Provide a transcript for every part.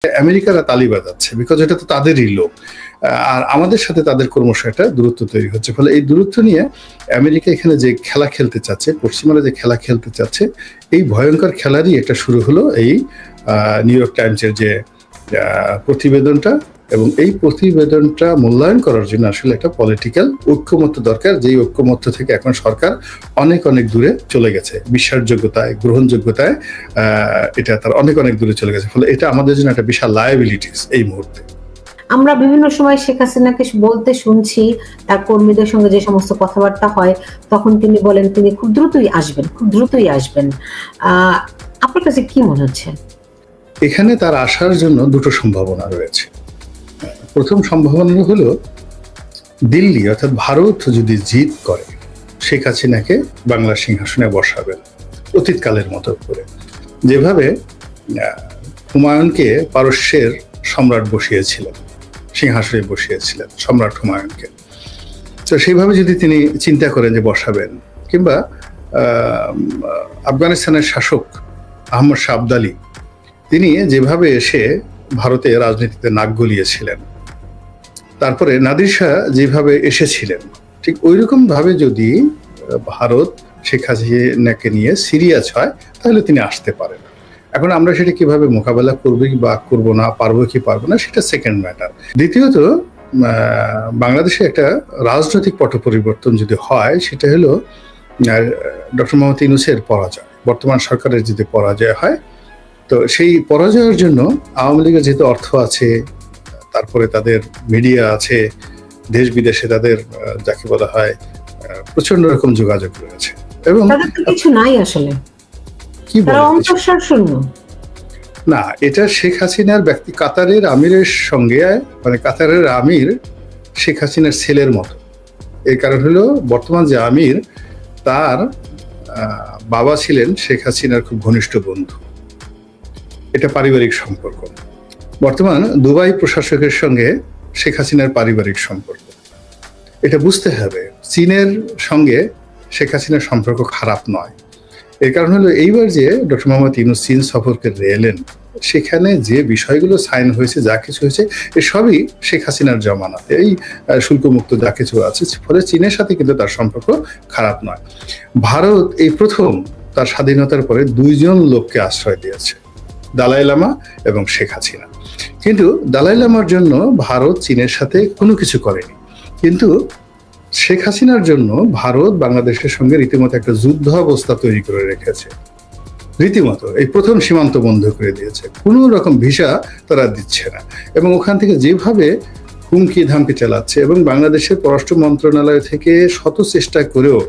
আমেরিকারা তালি বাজাচ্ছে, বিকজ এটা তো তাদেরই লোক, আর আমাদের সাথে তাদের ক্রমশ একটা দূরত্ব তৈরি হচ্ছে। ফলে এই দূরত্ব নিয়ে আমেরিকা এখানে যে খেলা খেলতে চাচ্ছে, পশ্চিমারা যে খেলা খেলতে চাচ্ছে, এই ভয়ঙ্কর খেলারই একটা শুরু হলো এই নিউ ইয়র্ক টাইমসের যে প্রতিবেদনটা। এবং এই প্রতিবেদনটা মূল্যায়ন করার জন্য আসলে একটা পলিটিক্যাল ঐক্যমত্য দরকার, যেই ঐক্যমত্য থেকে এখন সরকার অনেক অনেক দূরে চলে গেছে, বিশ্বাসযোগ্যতায়, গ্রহণযোগ্যতায় এটা তার অনেক অনেক দূরে চলে গেছে। ফলে এটা আমাদের জন্য একটা বিশাল লায়াবিলিটিস এই মুহূর্তে। আমরা বিভিন্ন সময় শেখ হাসিনাকে বলতে শুনছি, তার কর্মীদের সঙ্গে যে সমস্ত কথাবার্তা হয় তখন তিনি বলেন তিনি খুব দ্রুতই আসবেন, খুব দ্রুতই আসবেন। আপনার কাছে কি মনে হচ্ছে? এখানে তার আসার জন্য দুটো সম্ভাবনা রয়েছে। প্রথম সম্ভাবনা হলো দিল্লি অর্থাৎ ভারত যদি জিত করে শেখ হাসিনাকে বাংলার সিংহাসনে বসাবেন অতীতকালের মতো করে, যেভাবে হুমায়ুনকে পারস্যের সম্রাট বসিয়েছিলেন, সিংহাসনে বসিয়েছিলেন সম্রাট হুমায়ুনকে। তো সেইভাবে যদি তিনি চিন্তা করেন যে বসাবেন, কিংবা আফগানিস্তানের শাসক আহমদ শাহ আবদালি তিনি যেভাবে এসে ভারতে রাজনীতিতে নাক গলিয়েছিলেন, তারপরে নাদির শাহ যেভাবে এসেছিলেন, ঠিক ওইরকম ভাবে যদি ভারত শেখ হাসিনাকে নিয়ে সিরিয়াস হয় তাহলে তিনি আসতে পারেন। এখন আমরা সেটা কিভাবে মোকাবেলা করবো বা করবো না, পারবো কি পারবো না, সেটা সেকেন্ড ম্যাটার। দ্বিতীয়ত, বাংলাদেশে একটা রাজনৈতিক পট পরিবর্তন যদি হয়, সেটা হলো ডক্টর মোহাম্মদ ইউনূসের পরাজয়, বর্তমান সরকারের যদি পরাজয় হয়, তো সেই পরাজয়ের জন্য আওয়ামী লীগের যেহেতু অর্থ আছে, তারপরে তাদের মিডিয়া আছে, দেশ বিদেশে তাদের যাকে বলা হয় প্রচন্ড রকম যোগাযোগ রয়েছে, এবং কিছু নাই আসলে কি শূন্য না। এটা শেখ হাসিনার ব্যক্তি, কাতারের আমিরের সঙ্গে, মানে কাতারের আমির শেখ হাসিনার ছেলের মতো। এর কারণ হলো বর্তমান যে আমির, তার বাবা ছিলেন শেখ হাসিনার খুব ঘনিষ্ঠ বন্ধু। এটা পারিবারিক সম্পর্ক। বর্তমান দুবাই প্রশাসকের সঙ্গে শেখ হাসিনার পারিবারিক সম্পর্ক, এটা বুঝতে হবে। চীনের সঙ্গে শেখ হাসিনার সম্পর্ক খারাপ নয়। এর কারণ হলো এইবার যে ডক্টর মোহাম্মদ ইউনূস চীন সফরকে এলেন, সেখানে যে বিষয়গুলো সাইন হয়েছে, যা কিছু হয়েছে, এসবই শেখ হাসিনার জমানাতে, এই শুল্কমুক্ত যা কিছু আছে, ফলে চীনের সাথে কিন্তু তার সম্পর্ক খারাপ নয়। ভারত এই প্রথম তার স্বাধীনতার পরে দুইজন লোককে আশ্রয় দিয়েছে, দালাই লামা এবং শেখ হাসিনা। কিন্তু দালাই লামার জন্য ভারত চীনের সাথে কোনো কিছু করেনি, কিন্তু শেখ হাসিনার জন্য ভারত বাংলাদেশের সঙ্গে রীতিমতো একটা যুদ্ধ অবস্থা তৈরি করে রেখেছে। রীতিমতো এই প্রথম সীমান্ত বন্ধ করে দিয়েছে, কোনো রকম ভিসা তারা দিচ্ছে না, এবং ওখান থেকে যেভাবে হুমকি ধামকি চালাচ্ছে, এবং বাংলাদেশের পররাষ্ট্র মন্ত্রণালয় থেকে শত চেষ্টা করেও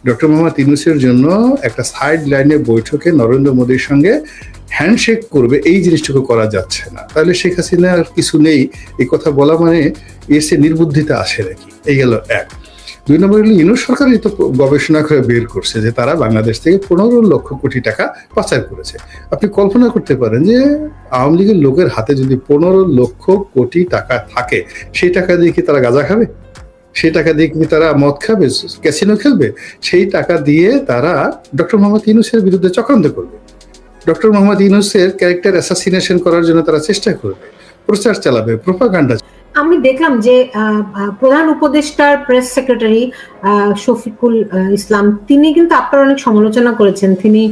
ডক্টর মোহাম্মদ ইউনূসের জন্য একটা সাইড লাইনে বৈঠকে নরেন্দ্র মোদীর সঙ্গে হ্যান্ডশেক করবে, এই জিনিসটুকু করা যাচ্ছে না। তাহলে শেখ হাসিনার কিছু নেই এই কথা বলা মানে এসে নির্বুদ্ধিতা আসে নাকি? এই গেল এক। দুই নম্বর হলো, ইউনূস সরকারই তো গবেষণা করে বের করছে যে তারা বাংলাদেশ থেকে 15 লক্ষ কোটি টাকা পাচার করেছে। আপনি কল্পনা করতে পারেন যে আওয়ামী লীগের লোকের হাতে যদি 15 লক্ষ কোটি টাকা থাকে, সেই টাকা দিয়ে কি তারা গাঁজা খাবে? সেই টাকা দিয়ে কি তারা মদ খাবে, ক্যাসিনো খেলবে? সেই টাকা দিয়ে তারা ডক্টর মোহাম্মদ ইউনূসের বিরুদ্ধে চক্রান্ত করবে, ডক্টর মোহাম্মদ ইউনূসের ক্যারেক্টার অ্যাসাসিনেশন করার জন্য তারা চেষ্টা করবে, প্রচার চালাবে, প্রোপাগান্ডা। আমি দেখলাম যে প্রধান উপদেষ্টার প্রেস সেক্রেটারি শফিকুল ইসলাম, তিনি কিন্তু আপনার অনেক সমালোচনা করেছেন। তিনি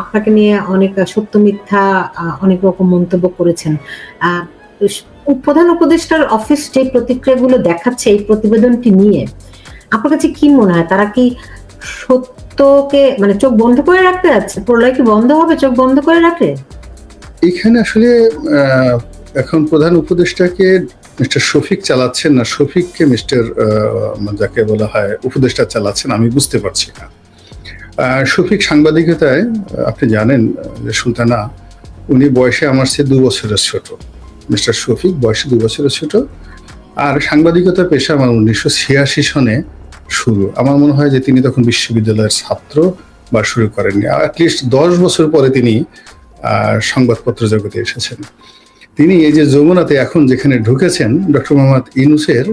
আপনাকে নিয়ে অনেক সত্য মিথ্যা অনেক রকম মন্তব্য করেছেন। প্রধান উপদেষ্টার অফিস যে প্রতিক্রিয়াগুলো দেখাচ্ছে এই প্রতিবেদনটি নিয়ে, আপনার কাছে কি মনে হয়, তারা কি সত্যকে মানে চোখ বন্ধ করে রাখতে যাচ্ছে? প্রলয় কি বন্ধ হবে চোখ বন্ধ করে রাখলে? এখানে আসলে এখন প্রধান উপদেষ্টাকে মিস্টার শফিক চালাচ্ছেন না, শফিককে মিস্টার যাকে বলা হয় উপদেষ্টা চালাচ্ছেন, আমি বুঝতে পারছি না। শফিক সাংবাদিকতায় আপনি জানেন যে সুলতানা, উনি বয়সে আমার চেয়ে 2 বছরের ছোট। মিস্টার শফিক বয়সে 2 বছরের ছোট, আর সাংবাদিকতা পেশা আমার 1986 সনে শুরু। আমার মনে হয় যে তিনি তখন বিশ্ববিদ্যালয়ের ছাত্র বা শুরু করেননি, অ্যাটলিস্ট 10 বছর পরে তিনি সংবাদপত্র জগতে এসেছেন। তিনি এই যে যমুনাতে এখন যেখানে ঢুকেছেন ডক্টর মোহাম্মদ ইউনূসের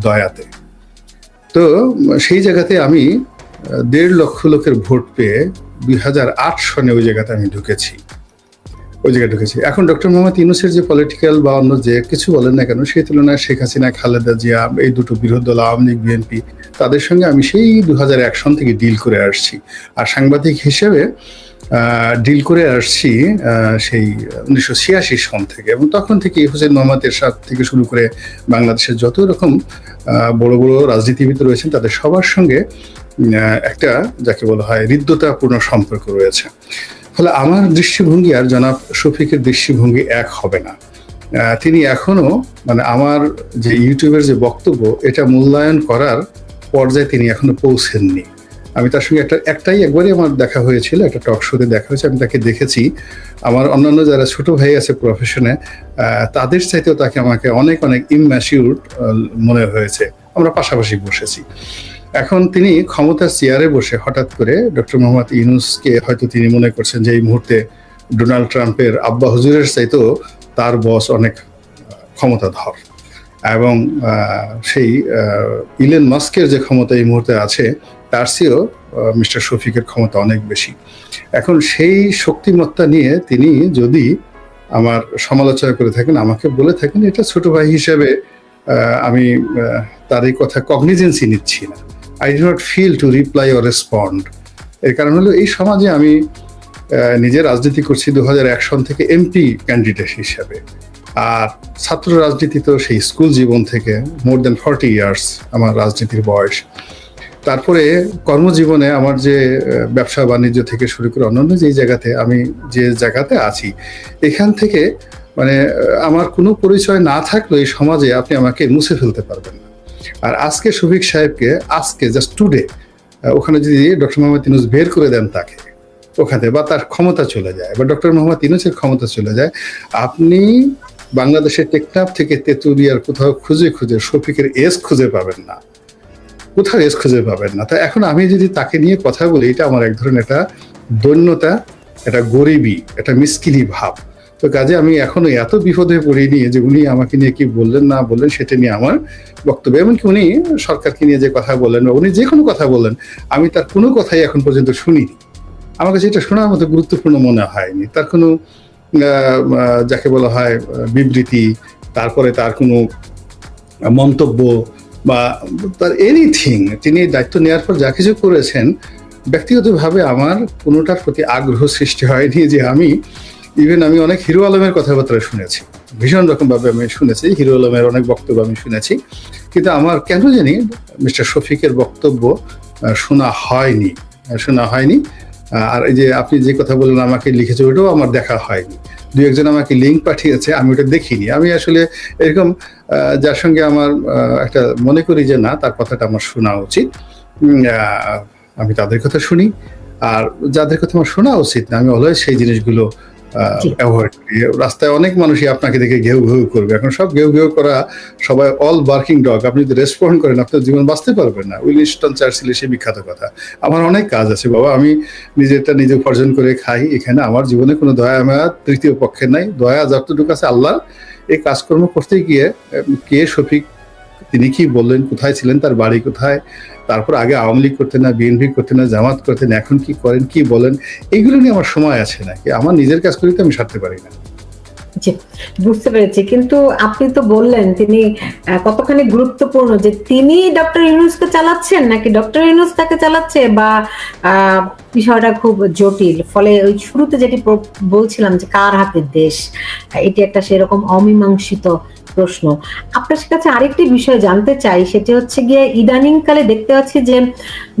দয়াতে, তো সেই জায়গাতে আমি 1.5 লক্ষ লোকের ভোট পেয়ে 2008 সনে ওই জায়গাতে আমি ঢুকেছি। ওই জায়গায় ঢুকেছি। এখন ডক্টর মোহাম্মদ ইউনূসের যে পলিটিক্যাল বা অন্য যে কিছু বলেন না কেন, সেই তুলনায় শেখ হাসিনা, খালেদা জিয়া, এই দুটো বিরোধী দল আওয়ামী লীগ, বিএনপি, তাদের সঙ্গে আমি সেই 2001 সন থেকে ডিল করে আসছি। আর সাংবাদিক হিসেবে ডিল করে আসছি সেই 1986 সন থেকে, এবং তখন থেকে হোসেন মোহাম্মদ এরশাদ থেকে শুরু করে বাংলাদেশের যত রকম বড় বড় রাজনীতিবিদ রয়েছেন তাদের সবার সঙ্গে একটা যাকে বলা হয় হৃদ্যতাপূর্ণ সম্পর্ক রয়েছে। ফলে আমার দৃষ্টিভঙ্গি আর জনাব শফিকের দৃষ্টিভঙ্গি এক হবে না। তিনি এখনো মানে আমার যে ইউটিউবের যে বক্তব্য এটা মূল্যায়ন করার পর্যায়ে তিনি এখনো পৌঁছেননি। আমি তার সঙ্গে একবারই আমার দেখা হয়েছিল, একটা টক শোতে দেখা হয়েছে, আমি তাকে দেখেছি। আমার অন্যান্য যারা ছোট ভাই আছে প্রফেশনে তাদের চাইতেও তাকে আমাকে অনেক অনেক ইম্যাচিউর মনে হয়েছে। আমরা পাশাপাশি বসেছি। এখন তিনি ক্ষমতার চেয়ারে বসে হঠাৎ করে ডক্টর মোহাম্মদ ইউনূসকে হয়তো তিনি মনে করছেন যে এই মুহূর্তে ডোনাল্ড ট্রাম্পের আব্বা হুজুরের চাইতেও তার বস অনেক ক্ষমতাধর, এবং সেই ইলন মাস্কের যে ক্ষমতা এই মুহূর্তে আছে তার চেয়েও মিস্টার শফিকের ক্ষমতা অনেক বেশি। এখন সেই শক্তিমত্তা নিয়ে তিনি যদি আমার সমালোচনা করে থাকেন, আমাকে বলে থাকেন, এটা ছোট ভাই হিসেবে আমি তার এই কথা কগনিজেন্সি নিচ্ছি না। I do not feel to reply or respond. এর কারণ হলো এই সমাজে আমি নিজে রাজনীতি করছি 2001 সন থেকে এমপি ক্যান্ডিডেট হিসেবে, আর ছাত্র রাজনীতি তো সেই স্কুল জীবন থেকে মোর দেন 40 ইয়ার্স আমার রাজনীতির বয়স। তারপরে কর্মজীবনে আমার যে ব্যবসা বাণিজ্য থেকে শুরু করে অন্যান্য যে জায়গাতে আছি, এখান থেকে মানে আমার কোনো পরিচয় না থাকলেও এই সমাজে আপনি আমাকে মুছে ফেলতে পারবেন না। আর আজকে শফিক সাহেবকে আজকে জাস্ট টুডে ওখানে যদি ডক্টর মোহাম্মদ ইউনূস বের করে দেন তাকে ওখানে, বা তার ক্ষমতা চলে যায়, বা ডক্টর মোহাম্মদ ইউনূসের ক্ষমতা চলে যায়, আপনি বাংলাদেশের টেকনাফ থেকে তেঁতুলিয়ার কোথাও খুঁজে খুঁজে শফিকের এস খুঁজে পাবেন না, কোথাও এস খুঁজে পাবেন না। তাই এখন আমি যদি তাকে নিয়ে কথা বলি, এটা আমার এক ধরনের একটা দৈন্যতা, একটা গরিবী, একটা মিসকিলি ভাব। তো কাজে আমি এখনো এত বিপদে পড়িনি যে উনি আমাকে নিয়ে কি বললেন না বললেন সেটা নিয়ে আমার বক্তব্য। এমনকি উনি সরকারকে নিয়ে যে কথা বললেন বা উনি যে কোনো কথা বললেন, আমি তার কোনো কথাই এখন পর্যন্ত শুনিনি। আমার কাছে এটা শোনার মতো গুরুত্বপূর্ণ মনে হয়নি। তার কোনো যাকে বলা হয় বিবৃতি, তারপরে তার কোনো মন্তব্য বা তার এনিথিং, তিনি দায়িত্ব নেওয়ার পর যা কিছু করেছেন, ব্যক্তিগতভাবে আমার কোনোটার প্রতি আগ্রহ সৃষ্টি হয়নি। যে আমি অনেক হিরো আলমের কথাবার্তা শুনেছি, ভীষণ রকমভাবে আমি শুনেছি, হিরো আলমের অনেক বক্তব্য আমি শুনেছি, কিন্তু আমার কেন জানি মিস্টার শফিকের বক্তব্য শোনা হয়নি। আর এই যে আপনি যে কথা বললেন আমাকে লিখেছে, ওটাও আমার দেখা হয়নি। দু একজন আমাকে লিঙ্ক পাঠিয়েছে, আমি ওটা দেখিনি। আমি আসলে এরকম যার সঙ্গে আমার একটা মনে করি যে না, তার কথাটা আমার শোনা উচিত, আমি তাদের কথা শুনি। আর যাদের কথা আমার শোনা উচিত না, আমি অলওয়েজ সেই জিনিসগুলো অ্যাভয়েড করি। রাস্তায় অনেক মানুষই আপনাকে দেখে ঘেউ ঘেউ করবে। এখন সব ঘেউ ঘেউ করা, সবাই অল বার্কিং ডগ। আপনি যদি রেসপন্ড করেন আপনার জীবন বাঁচতে পারবেন না। উইনস্টন চার্চিলের সেই বিখ্যাত কথা। আমার অনেক কাজ আছে বাবা, আমি নিজে উপার্জন করে খাই। এখানে আমার জীবনে কোনো দয়া মায়া তৃতীয় পক্ষের নাই। দয়া যতটুকু আছে আল্লাহ। এই কাজকর্ম করতে গিয়ে কে শফিক, তিনি কি বললেন, কোথায় ছিলেন, তার বাড়ি কোথায়, তারপর আগে আওয়ামী লীগ করতেন না, বিএনপি করতেন না, জামাত করতেন, এখন কি করেন, কি বলেন, এইগুলো নিয়ে আমার সময় আছে নাকি? আমার নিজের কাজ করি তো আমি সারতে পারি না। বুঝতে পেরেছি, কিন্তু আপনি তো বললেন তিনি কতখানি গুরুত্বপূর্ণ, যে তিনি ডক্টর ইউনূসকে চালাচ্ছেন নাকি ডক্টর ইউনূস তাকে চালাচ্ছে, বা বিষয়টা খুব জটিল। ফলে ওই শুরুতে যেটি বলছিলাম যে কার হাতে দেশ, এটি একটা সেরকম অমীমাংসিত প্রশ্ন। আপনার কাছে আরেকটি বিষয় জানতে চাই, সেটি হচ্ছে গিয়ে ইদানিং কালে দেখতে পাচ্ছি যে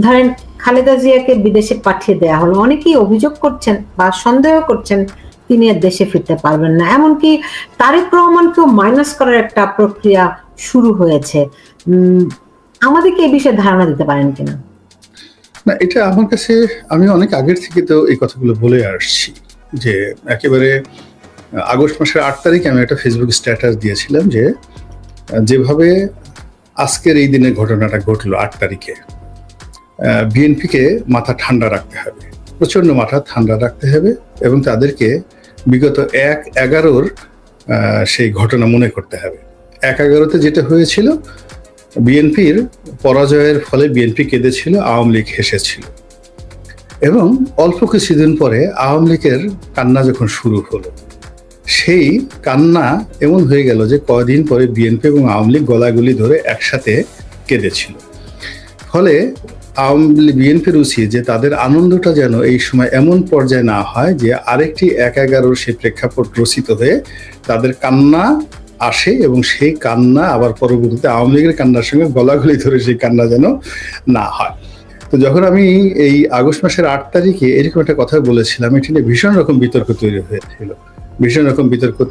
ধরেন খালেদা জিয়াকে বিদেশে পাঠিয়ে দেওয়া হলো, অনেকেই অভিযোগ করছেন বা সন্দেহ করছেন তিনি আর দেশে ফিরতে পারবেন না। এমনকি তারেক রহমানকেও মাইনাস করার একটা প্রক্রিয়া শুরু হয়েছে। আমাদেরকে এই বিষয়ে ধারণা দিতে পারেন কিনা? না, এটা আমার কাছে, আমি অনেক আগের থেকে তো এই কথাগুলো বলে আসছি, যে একেবারে আগস্ট মাসের 8 তারিখে আমি একটা ফেসবুক স্ট্যাটাস দিয়েছিলাম যে যেভাবে আজকের এই দিনের ঘটনাটা ঘটলো 8 তারিখে, বিএনপিকে মাথা ঠান্ডা রাখতে হবে, প্রচন্ড মাথা ঠান্ডা রাখতে হবে, এবং তাদেরকে বিগত 1/11 সেই ঘটনা মনে করতে হবে। 1/11-তে যেটা হয়েছিল, বিএনপির পরাজয়ের ফলে বিএনপি কেঁদেছিল, আওয়ামী লীগ হেসেছিল, এবং অল্প কিছুদিন পরে আওয়ামী লীগের কান্না যখন শুরু হলো, সেই কান্না এমন হয়ে গেল যে কদিন পরে বিএনপি এবং আওয়ামী লীগ গলাগলি ধরে একসাথে কেঁদেছিল। ফলে বিএনপির উচিত যে তাদের আনন্দটা যেন এই সময় এমন পর্যায়ে না হয় যে আরেকটি ১/১১ সেই প্রেক্ষাপট রচিত হয়ে তাদের কান্না আসে এবং সেই কান্না আবার পরবর্তীতে আওয়ামী লীগের কান্নার সঙ্গে গলাগলি ধরে সেই কান্না যেন না হয়। তো যখন আমি এই আগস্ট মাসের ৮ তারিখে এরকম একটা কথা বলেছিলাম, এটি নিয়ে ভীষণ রকম বিতর্ক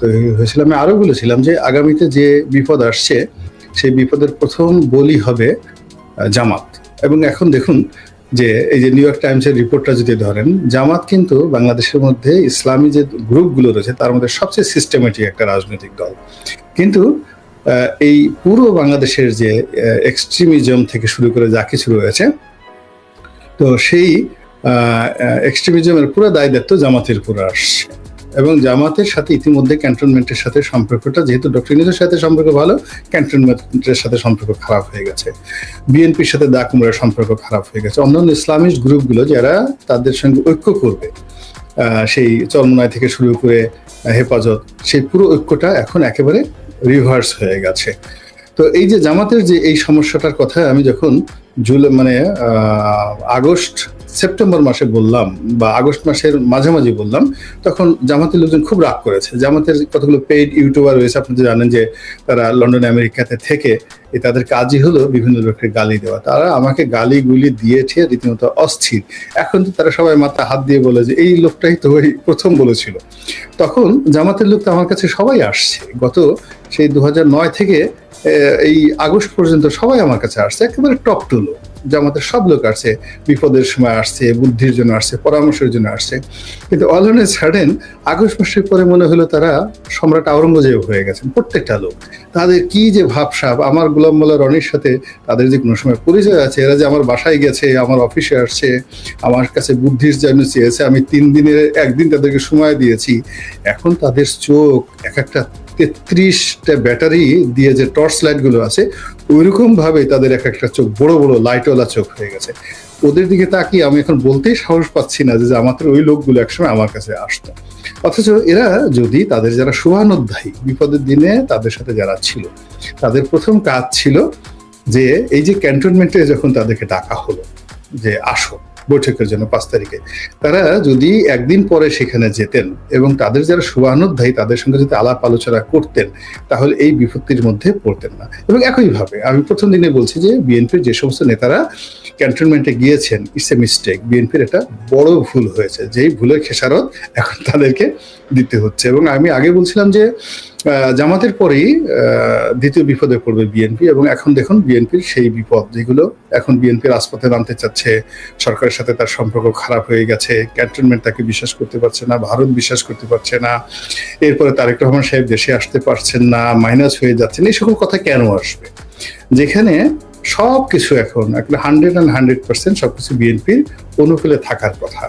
তৈরি হয়েছিল, আমি আরো বলেছিলাম যে আগামীতে যে বিপদ আসছে সেই বিপদের প্রথম বলি হবে জামাত। এবং এখন দেখুন যে এই যে নিউ ইয়র্ক টাইমসের রিপোর্টটা যদি ধরেন, জামাত কিন্তু বাংলাদেশের মধ্যে ইসলামী যে গ্রুপগুলো রয়েছে তার মধ্যে সবচেয়ে সিস্টেমেটিক একটা রাজনৈতিক দল। কিন্তু এই পুরো বাংলাদেশের যে এক্সট্রিমিজম থেকে শুরু করে যা কিছু রয়েছে, তো সেই এক্সট্রিমিজমের পুরো দায় দায়িত্ব জামাতের উপর আসছে। এবং জামাতের সাথে ইতিমধ্যে ক্যান্টনমেন্টের সাথে সম্পর্কটা, যেহেতু ডক্টর ইউনূসের সাথে সম্পর্ক ভালো, ক্যান্টনমেন্টের সাথে সম্পর্ক খারাপ হয়ে গেছে, বিএনপির সাথে দা কুমড়ার সম্পর্ক খারাপ হয়ে গেছে। অন্যান্য ইসলামিস্ট গ্রুপগুলো যারা তাদের সঙ্গে ঐক্য করবে, সেই চরমোনাই থেকে শুরু করে হেফাজত, সেই পুরো ঐক্যটা এখন একেবারে রিভার্স হয়ে গেছে। তো এই যে জামাতের যে এই সমস্যাটার কথা আমি যখন সেপ্টেম্বর মাসে বললাম বা আগস্ট মাসের মাঝামাঝি বললাম, তখন জামাতের লোকজন খুব রাগ করেছে। জামাতের কতগুলো পেইড ইউটিউবার রয়েছে, আপনি তো জানেন যে তারা লন্ডন আমেরিকাতে থেকে তাদের কাজই হলো বিভিন্ন লোককে গালি দেওয়া। তারা আমাকে গালিগুলি দিয়েছে রীতিমতো অস্থির। এখন তো তারা সবাই মাথা হাত দিয়ে বলে যে এই লোকটাই তো ওই প্রথম বলেছিল। তখন জামাতের লোক তো আমার কাছে সবাই আসছে, গত সেই 2009 থেকে এই আগস্ট পর্যন্ত সবাই আমার কাছে আসছে, একেবারে টপ টু লোক। জামাতের সব লোক আসছে, বিপদের সময় আসছে, বুদ্ধির জন্য আসছে, পরামর্শের জন্য আসছে। কিন্তু all on a sudden August মাসের পরে মনে হলো তারা সম্রাট আওরঙ্গজেব হয়ে গেছেন প্রত্যেকটা লোক। তাদের কি যে ভাবসাব, আমার গোলাম মোল্লা রনির সাথে তাদের যে কোনো সময় পরিচয় আছে, এরা যে আমার বাসায় গেছে, আমার অফিসে আসছে, আমার কাছে বুদ্ধির জন্য চেয়েছে, আমি 3 দিনের 1 দিন তাদেরকে সময় দিয়েছি। এখন তাদের চোখ এক একটা 33টা ব্যাটারি দিয়ে যে টর্চ লাইট গুলো আছে, ওইরকম ভাবে তাদের এক একটা চোখ বড় বড় লাইটওয়ালা চোখ হয়ে গেছে। ওদের দিকে তাকিয়ে আমি এখন বলতেই সাহস পাচ্ছি না যে আমাদের ওই লোকগুলো একসময় আমার কাছে আসতো। অথচ এরা যদি তাদের যারা শুভানুধ্যায়ী, বিপদের দিনে তাদের সাথে যারা ছিল, তাদের প্রথম কাজ ছিল যে এই যে ক্যান্টনমেন্টে যখন তাদেরকে ডাকা হলো যে আসো বৈঠকের জন্য 5 তারিখে, তারা যদি একদিন পরে সেখানে যেতেন এবং তাদের যারা শুভানুধ্যায়ী তাদের সঙ্গে যদি আলাপ আলোচনা করতেন, তাহলে এই বিপত্তির মধ্যে পড়তেন না। এবং একইভাবে আমি প্রথম দিনে বলছি যে বিএনপির যে সমস্ত নেতারা ক্যান্টনমেন্টে গিয়েছেন, ইটস এ মিস্টেক। বিএনপির এটা বড় ভুল হয়েছে, যেই ভুলের খেসারত এখন তাদেরকে দিতে হচ্ছে। এবং আমি আগে বলছিলাম যে জামাতের পরেই দ্বিতীয় বিপদে পড়বে বিএনপি। এবং এখন দেখুন বিএনপির সেই বিপদ, যেগুলো এখন বিএনপি রাজপথে নামতে চাচ্ছে, সরকারের সাথে তার সম্পর্ক খারাপ হয়ে গেছে, ক্যান্টনমেন্ট তাকে বিশ্বাস করতে পারছে না, ভারত বিশ্বাস করতে পারছে না, এরপরে তারেক রহমান সাহেব দেশে আসতে পারছেন না, মাইনাস হয়ে যাচ্ছেন। এই সকল কথা কেন আসবে, যেখানে সবকিছু এখন একটা 100% সবকিছু বিএনপির অনুকূলে থাকার কথা,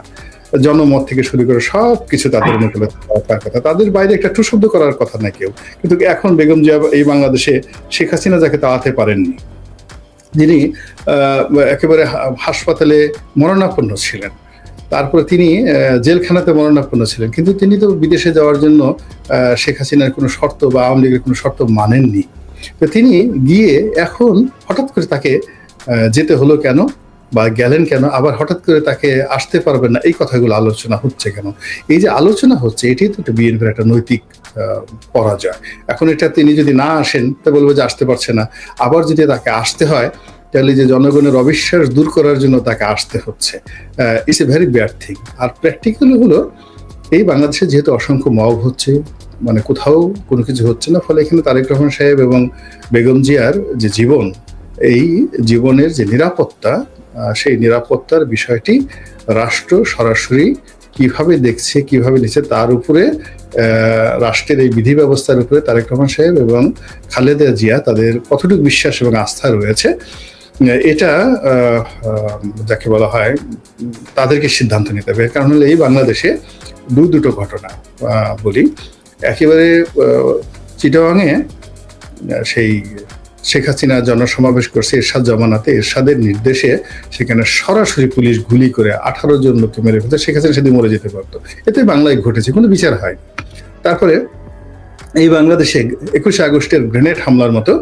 জনমত থেকে শুরু করে সবকিছু তাদের অনুকূলে থাকার কথা, তাদের বাইরে একটা টু শব্দ করার কথা না কেউ। কিন্তু এখন বেগম জিয়া এই বাংলাদেশে শেখ হাসিনা যাকে তাড়াতে পারেননি, যিনি একেবারে হাসপাতালে মরণাপন্ন ছিলেন, তারপরে তিনি জেলখানাতে মরণাপন্ন ছিলেন, কিন্তু তিনি তো বিদেশে যাওয়ার জন্য শেখ হাসিনার কোনো শর্ত বা আওয়ামী লীগের কোনো শর্ত মানেননি। তো তিনি গিয়ে এখন হঠাৎ করে তাকে যেতে হলো কেন বা গেলেন কেন, আবার হঠাৎ করে তাকে আসতে পারবেন না, এই কথাগুলো আলোচনা হচ্ছে কেন? এই যে আলোচনা হচ্ছে, এটাই তো বিএনপির একটা নৈতিক পরাজয়। এখন এটা তিনি যদি না আসেন তা বলবো যে আসতে পারছে না, আবার যদি তাকে আসতে হয় তাহলে যে জনগণের অবিশ্বাস দূর করার জন্য তাকে আসতে হচ্ছে। It's a very bad thing. আর প্র্যাকটিক্যালি হলো এই বাংলাদেশে যেহেতু অসংখ্য মব হচ্ছে, মানে কোথাও কোনো কিছু হচ্ছে না, ফলে এখানে তারেক রহমান সাহেব এবং বেগম জিয়ার যে জীবন, এই জীবনের যে নিরাপত্তা, সেই নিরাপত্তার বিষয়টি রাষ্ট্র সরাসরি কিভাবে দেখছে, কিভাবে নিচ্ছে, তার উপরে রাষ্ট্রের এই বিধি ব্যবস্থার উপরে তারেক রহমান সাহেব এবং খালেদা জিয়া তাদের কতটুকু বিশ্বাস এবং আস্থা রয়েছে, এটা যাকে বলা হয় তাদেরকে সিদ্ধান্ত নিতে হবে। কারণ হলো এই বাংলাদেশে দুটো ঘটনা বলি। একেবারে চিটাগাংয়ে সেই শেখ হাসিনা জনসমাবেশ করছে এরশাদ জমানাতে, এরশাদের নির্দেশে সেখানে সরাসরি পুলিশ গুলি করে 18 জন লোককে মেরে ফেলতে, শেখ হাসিনা সেদিন মরে যেতে পারতো। এতে বাংলায় ঘটেছে, কোনো বিচার হয়নি। তারপরে এই বাংলাদেশে 21শে আগস্টের গ্রেনেড হামলার মতো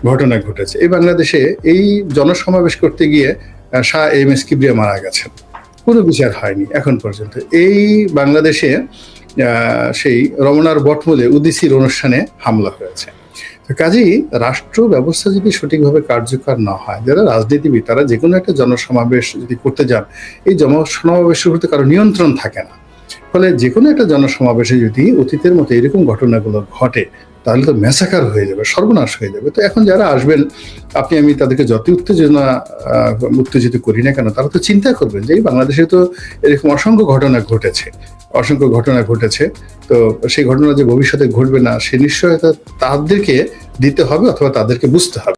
ঘটনা ঘটেছে। এই বাংলাদেশে এই জনসমাবেশ করতে গিয়ে শাহ এম এস কিবরিয়া মারা গেছেন, কোনো বিচার হয়নি এখন পর্যন্ত। এই বাংলাদেশে সেই রমনার বটমূলে উদিসির অনুষ্ঠানে হামলা হয়েছে। কাজেই রাষ্ট্র ব্যবস্থা যদি সঠিকভাবে কার্যকর না হয়, যারা রাজনীতিবিদ তারা যে কোনো একটা জনসমাবেশ যদি করতে যান, এই জনসমাবেশের প্রতি কারো নিয়ন্ত্রণ থাকে না। ফলে যে কোনো একটা জনসমাবেশে যদি অতীতের মতো এরকম ঘটনাগুলো ঘটে, তাহলে তো ম্যাসাকার হয়ে যাবে, সর্বনাশ হয়ে যাবে। তো এখন যারা আসবেন, আপনি আমি তাদেরকে যত উত্তেজিত করি না কেন, তারা তো চিন্তা করবেন যে এই বাংলাদেশে তো এরকম অসংখ্য ঘটনা ঘটেছে, তো সেই ঘটনা যে ভবিষ্যতে ঘটবে না সে নিশ্চয়তা তাদেরকে দিতে হবে অথবা তাদেরকে বুঝতে হবে।